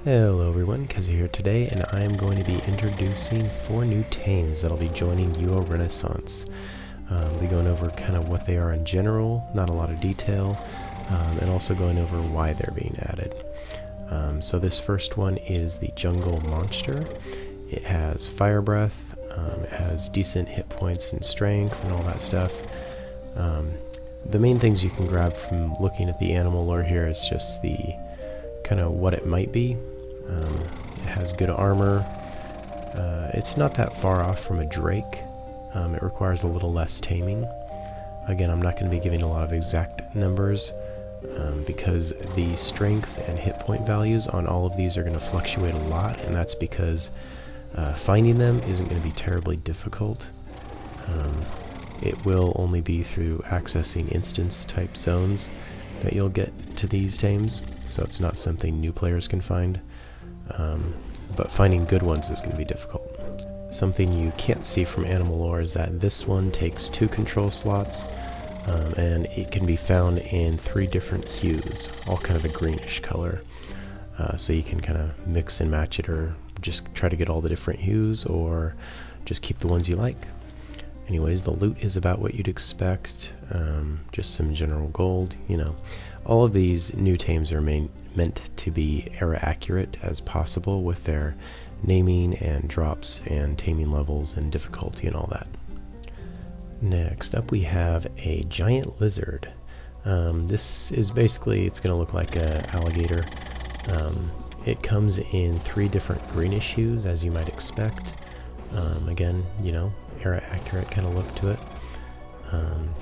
Hello everyone, Keza here today, and I am going to be introducing 4 new tames that'll be joining UO Renaissance. We'll be going over kind of what they are in general, not a lot of detail, and also going over why they're being added. So this first one is the Jungle Monster. It has Fire Breath, it has decent hit points and strength and all that stuff. The main things you can grab from looking at the animal lore here is just the kind of what it might be. It has good armor. It's not that far off from a Drake. It requires a little less taming. Again, I'm not going to be giving a lot of exact numbers because the strength and hit point values on all of these are going to fluctuate a lot, and that's because finding them isn't going to be terribly difficult. It will only be through accessing instance type zones that you'll get to these tames, so it's not something new players can find, but finding good ones is going to be difficult. Something you can't see from animal lore is that this one takes 2 control slots, and it can be found in 3 different hues, all kind of a greenish color, so you can kind of mix and match it, or just try to get all the different hues, or just keep the ones you like. Anyways, the loot is about what you'd expect, just some general gold, you know. All of these new tames are meant to be era accurate as possible with their naming and drops and taming levels and difficulty and all that. Next up we have a giant lizard. This is basically, it's going to look like an alligator. It comes in 3 different greenish hues, as you might expect. Again, you know, era accurate kind of look to it.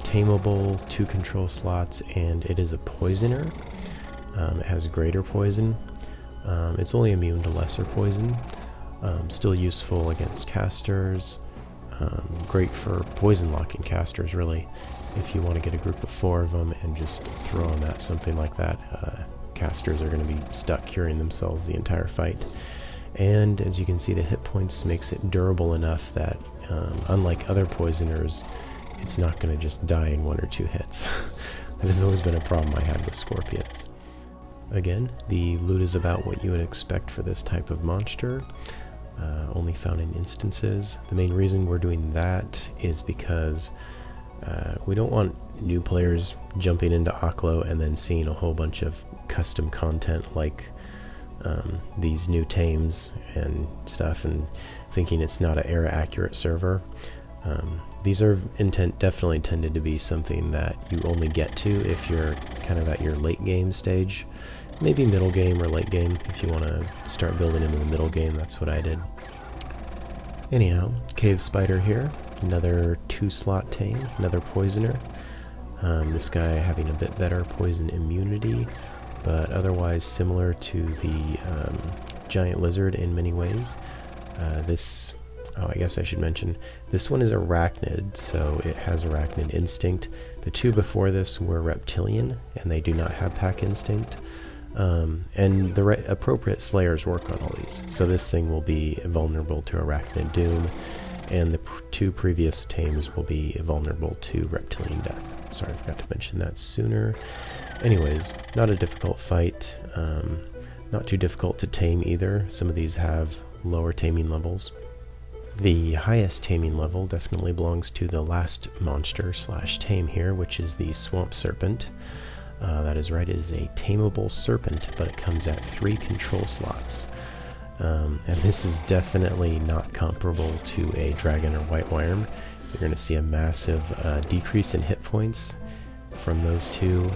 Tameable, 2 control slots, and it is a poisoner. It has greater poison. It's only immune to lesser poison. Still useful against casters. Great for poison locking casters, really. If you want to get a group of 4 of them and just throw them at something like that, casters are going to be stuck curing themselves the entire fight. And as you can see, the hit points makes it durable enough that unlike other poisoners, it's not going to just die in 1 or 2 hits. That has always been a problem I had with scorpions. Again, the loot is about what you would expect for this type of monster, only found in instances. The main reason we're doing that is because we don't want new players jumping into Oklo and then seeing a whole bunch of custom content like these new tames and stuff and thinking it's not an era accurate server. These are definitely intended to be something that you only get to if you're kind of at your late game stage, maybe middle game or late game. If you want to start building into the middle game, that's what I did. Anyhow, Cave Spider here, another 2-slot tame, another poisoner. This guy having a bit better poison immunity, but otherwise similar to the giant lizard in many ways. I guess I should mention, this one is arachnid, so it has arachnid instinct. The 2 before this were reptilian, and they do not have pack instinct. And the appropriate slayers work on all these, so this thing will be vulnerable to arachnid doom, and the 2 previous tames will be vulnerable to reptilian death. Sorry, I forgot to mention that sooner. Anyways, not a difficult fight, not too difficult to tame either. Some of these have lower taming levels. The highest taming level definitely belongs to the last monster / tame here, which is the Swamp Serpent. That is right, it is a tameable serpent, but it comes at 3 control slots. And this is definitely not comparable to a dragon or white worm. You're going to see a massive decrease in hit points from those 2.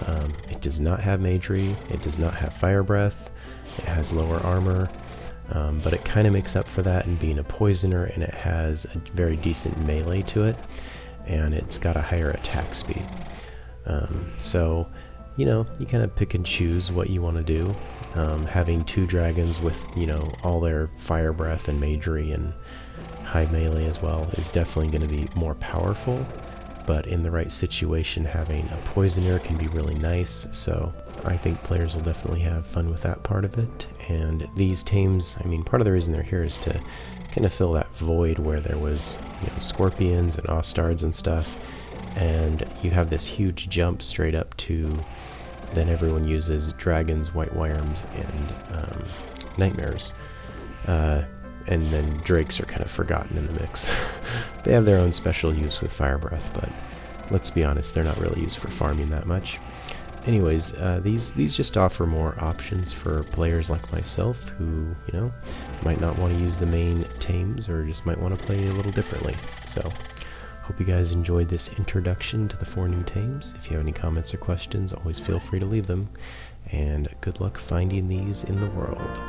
It does not have magery, it does not have fire breath, it has lower armor, but it kind of makes up for that in being a poisoner, and it has a very decent melee to it, and it's got a higher attack speed. So, you know, you kind of pick and choose what you want to do. Having 2 dragons with, you know, all their fire breath and magery and high melee as well is definitely going to be more powerful, but in the right situation, having a poisoner can be really nice, so I think players will definitely have fun with that part of it. And these tames, I mean, part of the reason they're here is to kind of fill that void where there was, you know, scorpions and ostards and stuff, and you have this huge jump straight up to, then everyone uses dragons, white worms, and nightmares. And then drakes are kind of forgotten in the mix. They have their own special use with fire breath, but let's be honest, they're not really used for farming that much. Anyways, these just offer more options for players like myself who, you know, might not want to use the main tames or just might want to play a little differently. So, hope you guys enjoyed this introduction to the 4 new tames. If you have any comments or questions, always feel free to leave them. And good luck finding these in the world.